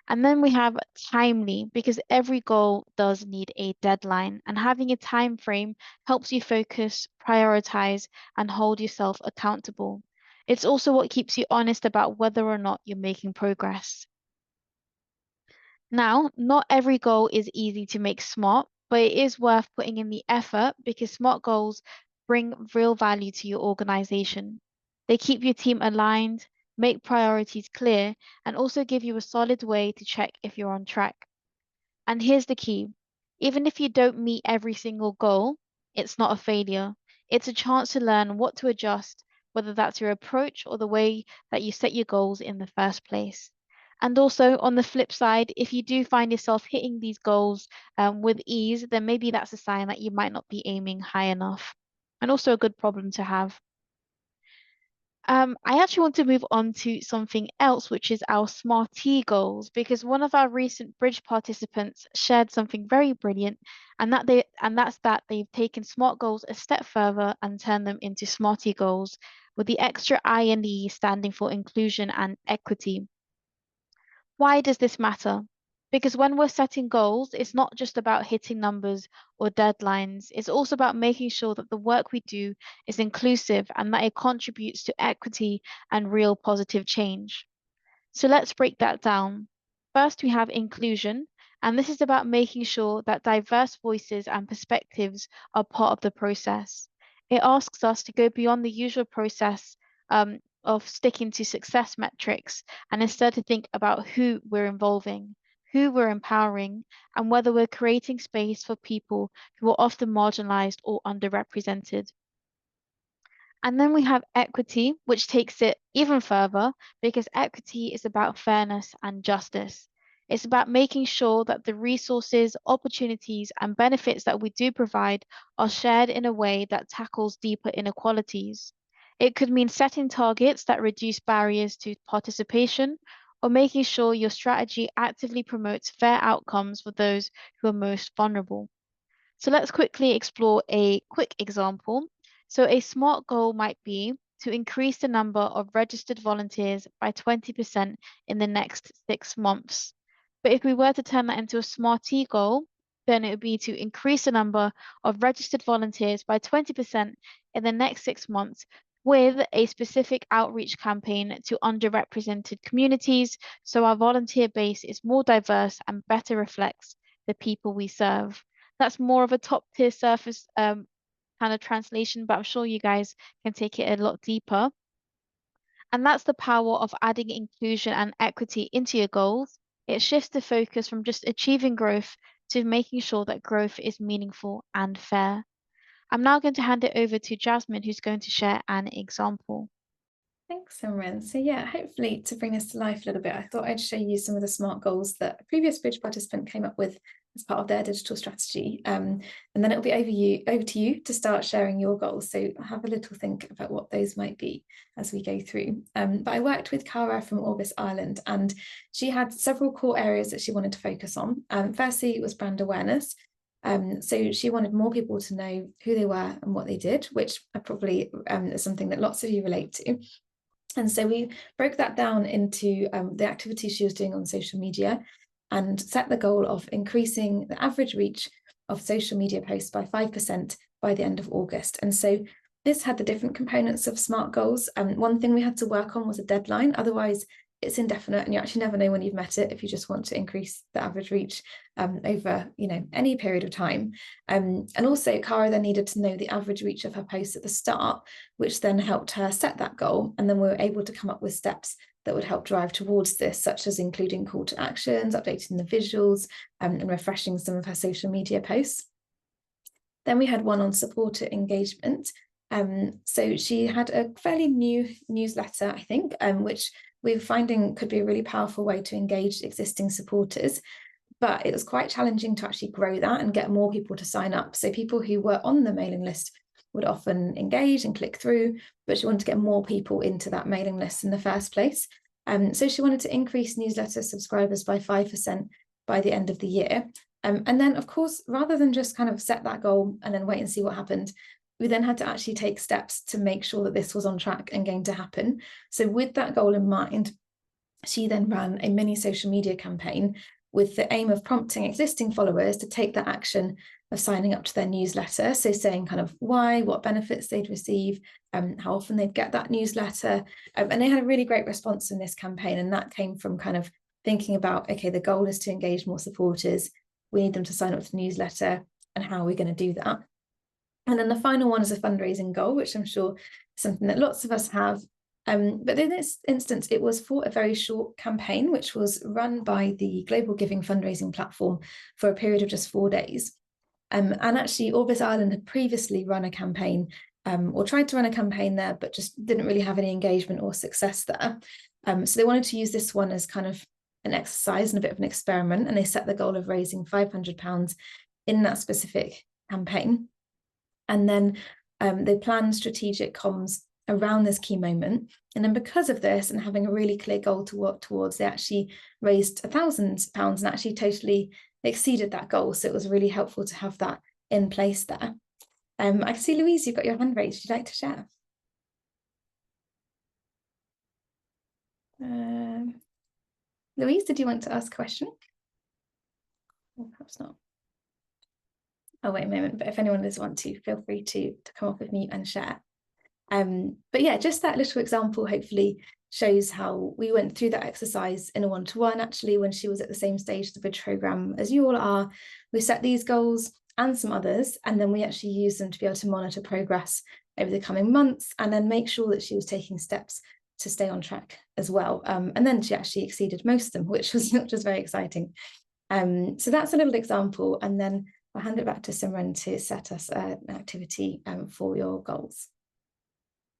And then we have timely because every goal does need a deadline, and having a time frame helps you focus, prioritize, and hold yourself accountable. It's also what keeps you honest about whether or not you're making progress. Now, not every goal is easy to make SMART, but it is worth putting in the effort because SMART goals bring real value to your organization. They keep your team aligned, make priorities clear, and also give you a solid way to check if you're on track. And here's the key. Even if you don't meet every single goal, it's not a failure. It's a chance to learn what to adjust, whether that's your approach or the way that you set your goals in the first place. And also, on the flip side, if you do find yourself hitting these goals with ease, then maybe that's a sign that you might not be aiming high enough. And also a good problem to have. I actually want to move on to something else, which is our Smarty goals, because one of our recent bridge participants shared something very brilliant, and that's that they've taken SMART goals a step further and turned them into Smarty goals, with the extra I and E standing for inclusion and equity. Why does this matter? Because when we're setting goals, it's not just about hitting numbers or deadlines. It's also about making sure that the work we do is inclusive and that it contributes to equity and real positive change. So let's break that down. First, we have inclusion, and this is about making sure that diverse voices and perspectives are part of the process. It asks us to go beyond the usual process of sticking to success metrics and instead to think about who we're involving, who we're empowering, and whether we're creating space for people who are often marginalized or underrepresented. And then we have equity, which takes it even further because equity is about fairness and justice. It's about making sure that the resources, opportunities, and benefits that we do provide are shared in a way that tackles deeper inequalities. It could mean setting targets that reduce barriers to participation or making sure your strategy actively promotes fair outcomes for those who are most vulnerable. So let's quickly explore a quick example. So a SMART goal might be to increase the number of registered volunteers by 20% in the next 6 months. But if we were to turn that into a SMART goal, then it would be to increase the number of registered volunteers by 20% in the next 6 months with a specific outreach campaign to underrepresented communities so our volunteer base is more diverse and better reflects the people we serve. That's more of a top tier surface kind of translation, but I'm sure you guys can take it a lot deeper. And that's the power of adding inclusion and equity into your goals. It shifts the focus from just achieving growth to making sure that growth is meaningful and fair. I'm now going to hand it over to Jasmine, who's going to share an example. Thanks, Simran. So yeah, hopefully to bring this to life a little bit, I thought I'd show you some of the SMART goals that a previous bridge participant came up with as part of their digital strategy. And then it'll be over to you to start sharing your goals. So have a little think about what those might be as we go through. But I worked with Cara from Orbis Ireland, and she had several core areas that she wanted to focus on. Firstly, it was brand awareness. So she wanted more people to know who they were and what they did, which probably is something that lots of you relate to. And so we broke that down into the activities she was doing on social media and set the goal of increasing the average reach of social media posts by 5% by the end of August. And so this had the different components of SMART goals. One thing we had to work on was a deadline. Otherwise, it's indefinite and you actually never know when you've met it if you just want to increase the average reach over any period of time. And also Cara then needed to know the average reach of her posts at the start, which then helped her set that goal. And then we were able to come up with steps that would help drive towards this, such as including call to actions, updating the visuals, and refreshing some of her social media posts. Then we had one on supporter engagement. So she had a fairly new newsletter, I think, which we were finding could be a really powerful way to engage existing supporters. But it was quite challenging to actually grow that and get more people to sign up. So people who were on the mailing list would often engage and click through, but she wanted to get more people into that mailing list in the first place. So she wanted to increase newsletter subscribers by 5% by the end of the year. And then, of course, rather than just kind of set that goal and then wait and see what happened, we then had to actually take steps to make sure that this was on track and going to happen. So with that goal in mind, she then ran a mini social media campaign with the aim of prompting existing followers to take that action of signing up to their newsletter. So saying kind of why, what benefits they'd receive, how often they'd get that newsletter. And they had a really great response in this campaign. And that came from kind of thinking about, okay, the goal is to engage more supporters. We need them to sign up to the newsletter, and how are we going to do that? And then the final one is a fundraising goal, which I'm sure is something that lots of us have. But in this instance, it was for a very short campaign, which was run by the Global Giving fundraising platform for a period of just 4 days. And actually, Orbis Ireland had previously run a campaign or tried to run a campaign there, but just didn't really have any engagement or success there. So they wanted to use this one as kind of an exercise and a bit of an experiment. And they set the goal of raising £500 in that specific campaign. And then they planned strategic comms around this key moment. And then because of this and having a really clear goal to work towards, they actually raised £1,000 and actually totally exceeded that goal. So it was really helpful to have that in place there. I can see, Louise, you've got your hand raised. Would you like to share? Louise, did you want to ask a question? Or perhaps not. Oh, wait a moment, but if anyone does want to, feel free to come off with mute and share. But yeah, just that little example hopefully shows how we went through that exercise in a one-to-one. Actually, when she was at the same stage of the bridge program as you all are, we set these goals and some others, and then we actually used them to be able to monitor progress over the coming months, and then make sure that she was taking steps to stay on track as well. And then she actually exceeded most of them, which was very exciting. So that's a little example, and then I'll hand it back to Simran to set us an activity for your goals.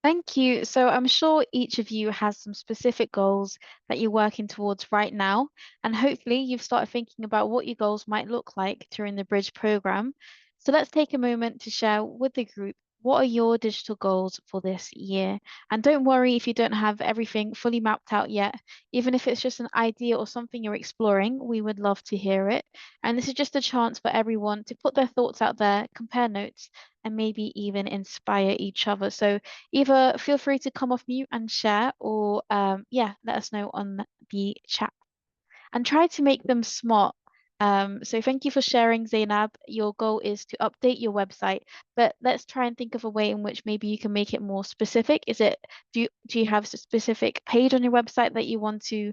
Thank you. So I'm sure each of you has some specific goals that you're working towards right now, and hopefully you've started thinking about what your goals might look like during the Bridge program. So let's take a moment to share with the group what are your digital goals for this year. And don't worry if you don't have everything fully mapped out yet. Even if it's just an idea or something you're exploring, we would love to hear it. And this is just a chance for everyone to put their thoughts out there, compare notes, and maybe even inspire each other. So either feel free to come off mute and share, or yeah, let us know on the chat and try to make them smart. So thank you for sharing, Zainab. Your goal is to update your website, but let's try and think of a way in which maybe you can make it more specific. Do you have a specific page on your website that you want to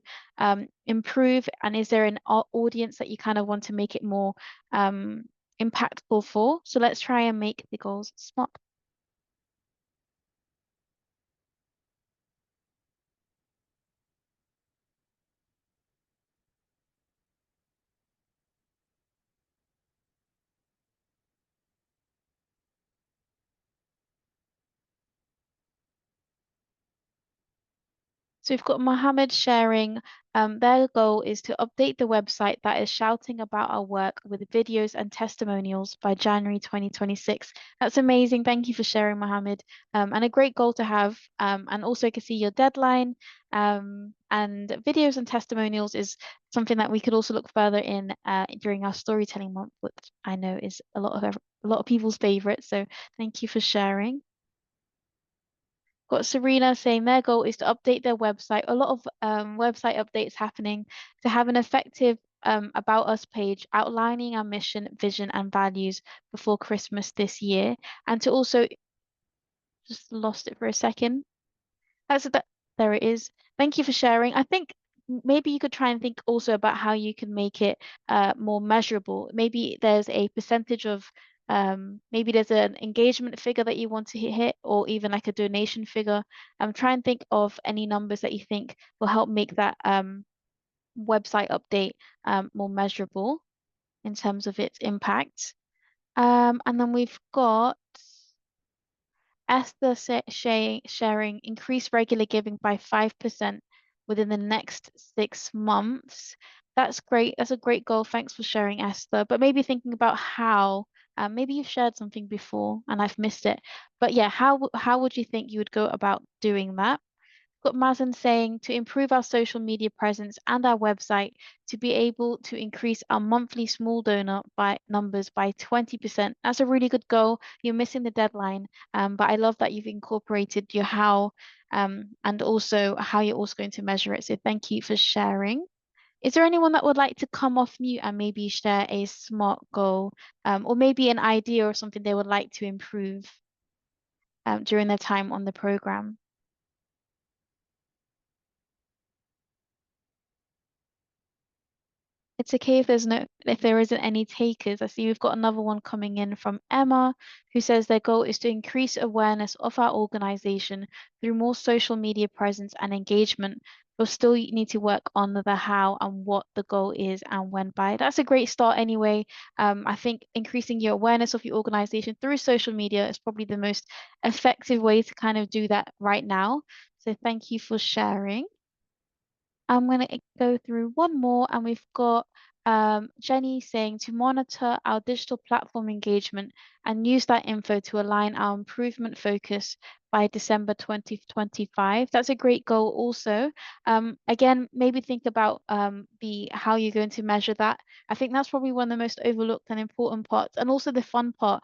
improve? And is there an audience that you kind of want to make it more impactful for? So let's try and make the goals smart. So we've got Mohammed sharing, their goal is to update the website that is shouting about our work with videos and testimonials by January 2026. That's amazing. Thank you for sharing, Mohammed. And a great goal to have. And also I can see your deadline. And videos and testimonials is something that we could also look further in during our storytelling month, which I know is a lot of people's favorite. So thank you for sharing. Got Serena saying their goal is to update their website. A lot of website updates happening to have an effective About Us page outlining our mission, vision, and values before Christmas this year. And to also, just lost it for a second. There it is. Thank you for sharing. I think maybe you could try and think also about how you can make it more measurable. Maybe there's a percentage of maybe there's an engagement figure that you want to hit, or even like a donation figure. Try and think of any numbers that you think will help make that website update more measurable in terms of its impact. And then we've got Esther sharing increase regular giving by 5% within the next 6 months. That's great. That's a great goal. Thanks for sharing, Esther. But maybe thinking about how, maybe you've shared something before and I've missed it. But yeah, how would you think you would go about doing that? Got Mazen saying to improve our social media presence and our website to be able to increase our monthly small donor by numbers by 20%. That's a really good goal. You're missing the deadline, but I love that you've incorporated your how and also how you're also going to measure it. So thank you for sharing. Is there anyone that would like to come off mute and maybe share a smart goal or maybe an idea or something they would like to improve during their time on the program? It's okay if there isn't any takers. I see we've got another one coming in from Emma, who says their goal is to increase awareness of our organization through more social media presence and engagement. But still you need to work on the how and what the goal is and when by. That's a great start anyway. I think increasing your awareness of your organization through social media is probably the most effective way to kind of do that right now. So thank you for sharing. I'm going to go through one more, and we've got Jenny saying to monitor our digital platform engagement and use that info to align our improvement focus by December 2025. That's a great goal also. Again, maybe think about the how you're going to measure that. I think that's probably one of the most overlooked and important parts, and also the fun part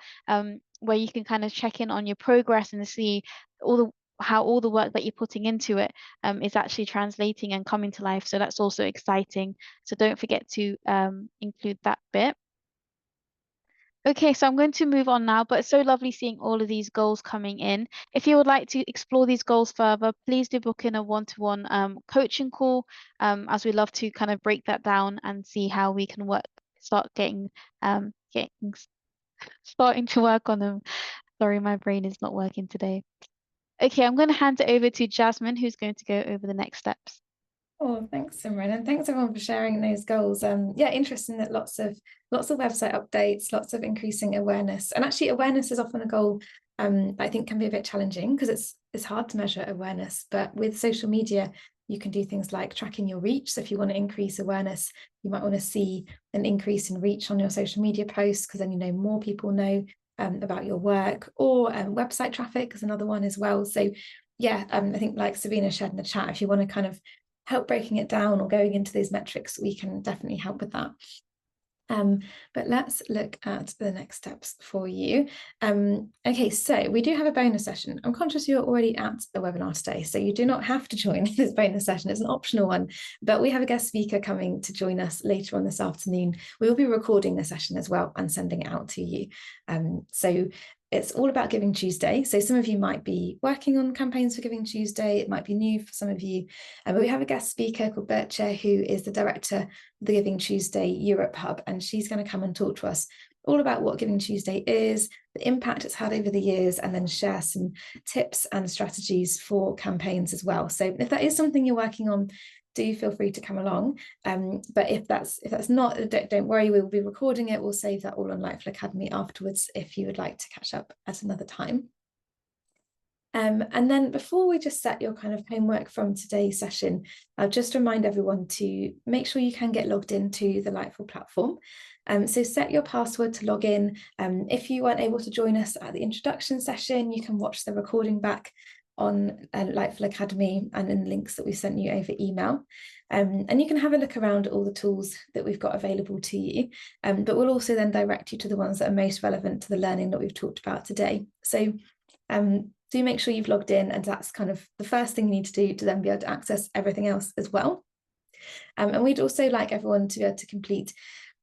where you can kind of check in on your progress and see all the how all the work that you're putting into it is actually translating and coming to life. So that's also exciting. So don't forget to include that bit. Okay, so I'm going to move on now, but it's so lovely seeing all of these goals coming in. If you would like to explore these goals further, please do book in a one-to-one coaching call, as we love to kind of break that down and see how we can start starting to work on them. Sorry, my brain is not working today. Okay, I'm going to hand it over to Jasmine, who's going to go over the next steps. Oh, thanks, Simran, and thanks everyone for sharing those goals. Yeah, interesting that lots of website updates, lots of increasing awareness, and actually awareness is often a goal I think can be a bit challenging because it's hard to measure awareness. But with social media, you can do things like tracking your reach. So if you want to increase awareness, you might want to see an increase in reach on your social media posts because then you know more people know about your work, or website traffic is another one as well. So yeah, I think like Savina shared in the chat, if you want to kind of help breaking it down or going into those metrics, we can definitely help with that. But let's look at the next steps for you. Okay, so we do have a bonus session. I'm conscious you're already at the webinar today, so you do not have to join this bonus session. It's an optional one, but we have a guest speaker coming to join us later on this afternoon. We will be recording the session as well and sending it out to you. So it's all about Giving Tuesday. So some of you might be working on campaigns for Giving Tuesday. It might be new for some of you. But we have a guest speaker called Bertha, who is the director of the Giving Tuesday Europe Hub, and she's going to come and talk to us all about what Giving Tuesday is, the impact it's had over the years, and then share some tips and strategies for campaigns as well. So if that is something you're working on, do feel free to come along. But if that's not, don't worry, we will be recording it. We'll save that all on Lightful Academy afterwards if you would like to catch up at another time. And then before we just set your kind of homework from today's session, I'll just remind everyone to make sure you can get logged into the Lightful platform. So set your password to log in. If you weren't able to join us at the introduction session, you can watch the recording back on Lightful Academy and in the links that we sent you over email. And you can have a look around at all the tools that we've got available to you, but we'll also then direct you to the ones that are most relevant to the learning that we've talked about today. So do make sure you've logged in, and that's kind of the first thing you need to do to then be able to access everything else as well. And we'd also like everyone to be able to complete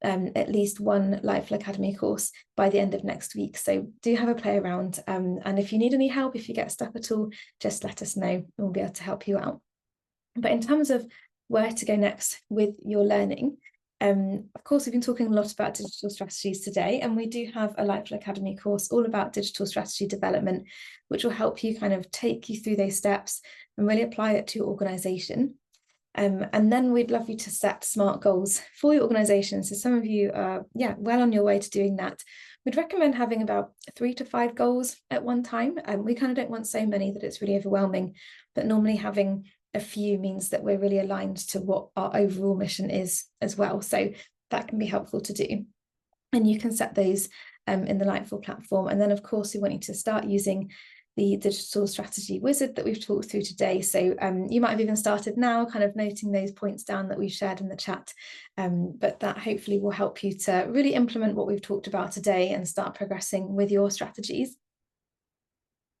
at least one Lightful Academy course by the end of next week. So do have a play around. And if you need any help, if you get stuck at all, just let us know and we'll be able to help you out. But in terms of where to go next with your learning, of course, we've been talking a lot about digital strategies today, and we do have a Lightful Academy course all about digital strategy development, which will help you kind of take you through those steps and really apply it to your organisation. And then we'd love you to set SMART goals for your organisation. So some of you are, well on your way to doing that. We'd recommend having about 3 to 5 goals at one time. We kind of don't want so many that it's really overwhelming, but normally having a few means that we're really aligned to what our overall mission is as well. So that can be helpful to do. And you can set those in the Lightful platform. And then, of course, we want you to start using the digital strategy wizard that we've talked through today. So you might have even started now kind of noting those points down that we've shared in the chat, but that hopefully will help you to really implement what we've talked about today and start progressing with your strategies.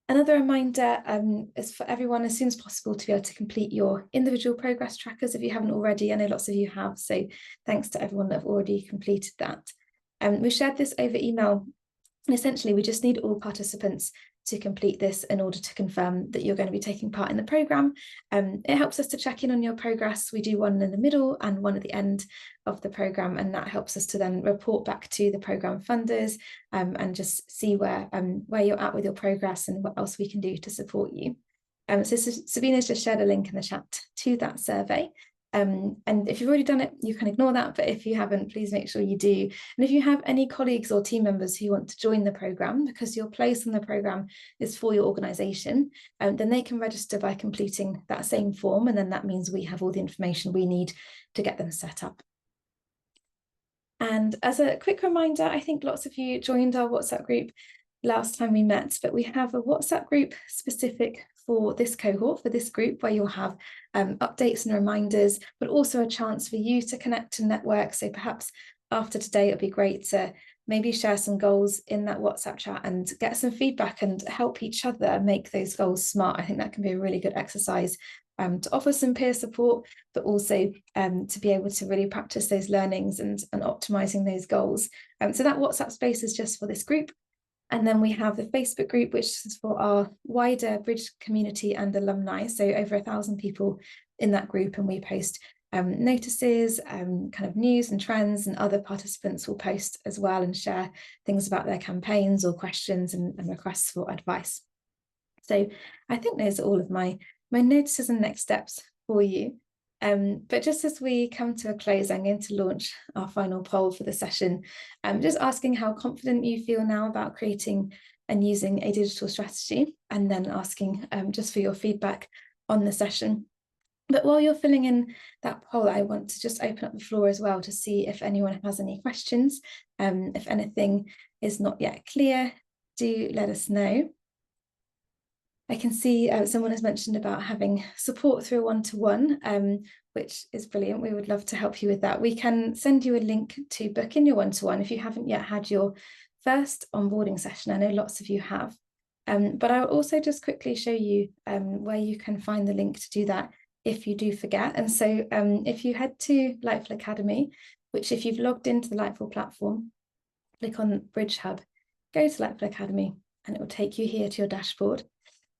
Another reminder is for everyone as soon as possible to be able to complete your individual progress trackers if you haven't already. I know lots of you have, so thanks to everyone that have already completed that. We shared this over email. Essentially, we just need all participants to complete this in order to confirm that you're going to be taking part in the programme. It helps us to check in on your progress. We do one in the middle and one at the end of the programme, and that helps us to then report back to the programme funders and just see where you're at with your progress and what else we can do to support you. So Sabina's just shared a link in the chat to that survey. And if you've already done it, you can ignore that. But if you haven't, please make sure you do. And if you have any colleagues or team members who want to join the programme, because your place in the programme is for your organisation, then they can register by completing that same form. And then that means we have all the information we need to get them set up. And as a quick reminder, I think lots of you joined our WhatsApp group last time we met, but we have a WhatsApp group specific for this cohort, for this group, where you'll have updates and reminders, but also a chance for you to connect and network. So perhaps after today, it'd be great to maybe share some goals in that WhatsApp chat and get some feedback and help each other make those goals smart. I think that can be a really good exercise to offer some peer support, but also to be able to really practice those learnings and optimizing those goals. So that WhatsApp space is just for this group. And then we have the Facebook group, which is for our wider Bridge community and alumni. So over 1,000 people in that group, and we post notices, kind of news and trends, and other participants will post as well and share things about their campaigns or questions and requests for advice. So I think those are all of my notices and next steps for you. But just as we come to a close, I'm going to launch our final poll for the session. Just asking how confident you feel now about creating and using a digital strategy, and then asking just for your feedback on the session. But while you're filling in that poll, I want to just open up the floor as well to see if anyone has any questions. If anything is not yet clear, do let us know. I can see someone has mentioned about having support through a one-to-one, which is brilliant. We would love to help you with that. We can send you a link to book in your one-to-one if you haven't yet had your first onboarding session. I know lots of you have, but I'll also just quickly show you where you can find the link to do that if you do forget. And so if you head to Lightful Academy, which if you've logged into the Lightful platform, click on Bridge Hub, go to Lightful Academy, and it will take you here to your dashboard.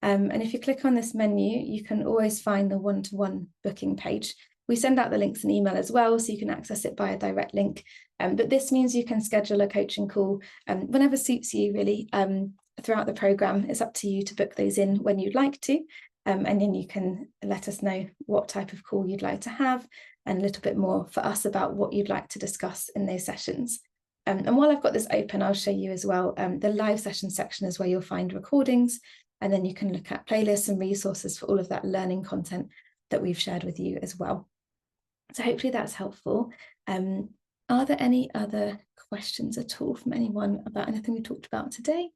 And if you click on this menu, you can always find the one-to-one booking page. We send out the links in email as well, so you can access it by a direct link. But this means you can schedule a coaching call whenever suits you, really, throughout the programme. It's up to you to book those in when you'd like to. And then you can let us know what type of call you'd like to have, and a little bit more for us about what you'd like to discuss in those sessions. And while I've got this open, I'll show you as well, the live session section is where you'll find recordings, and then you can look at playlists and resources for all of that learning content that we've shared with you as well. So hopefully that's helpful. Are there any other questions at all from anyone about anything we talked about today?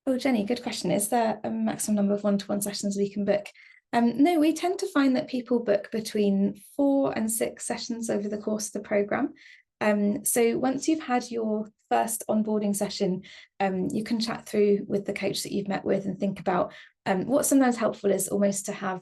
Oh, Jenny, good question. Is there a maximum number of one-to-one sessions we can book? No, we tend to find that people book between 4 and 6 sessions over the course of the programme. So once you've had your first onboarding session, you can chat through with the coach that you've met with and think about what's sometimes helpful is almost to have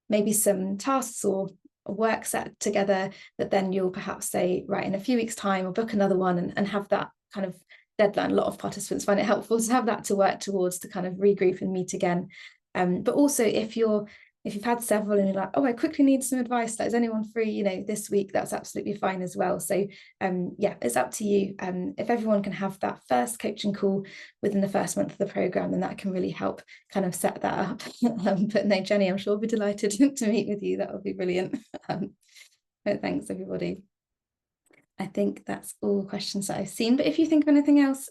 maybe some tasks or work set together that then you'll perhaps say, right, in a few weeks' time, or book another one and have that kind of deadline. A lot of participants find it helpful to have that to work towards, to kind of regroup and meet again. But also if you've had several and you're like, oh, I quickly need some advice, like, is anyone free, this week, that's absolutely fine as well. So yeah, it's up to you. If everyone can have that first coaching call within the first month of the programme, then that can really help kind of set that up. But no, Jenny, I'm sure we'll be delighted to meet with you. That would be brilliant. But thanks, everybody. I think that's all the questions that I've seen. But if you think of anything else,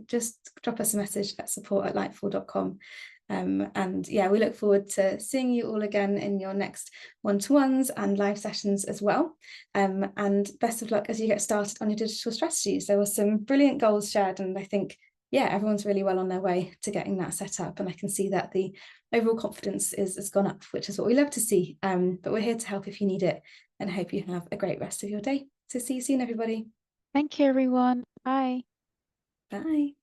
just drop us a message at support@lightful.com. And yeah, we look forward to seeing you all again in your next one-to-ones and live sessions as well. And best of luck as you get started on your digital strategies. There were some brilliant goals shared, and I think, yeah, everyone's really well on their way to getting that set up. And I can see that the overall confidence has gone up, which is what we love to see. But we're here to help if you need it, and I hope you have a great rest of your day. So see you soon, everybody. Thank you, everyone. Bye. Bye.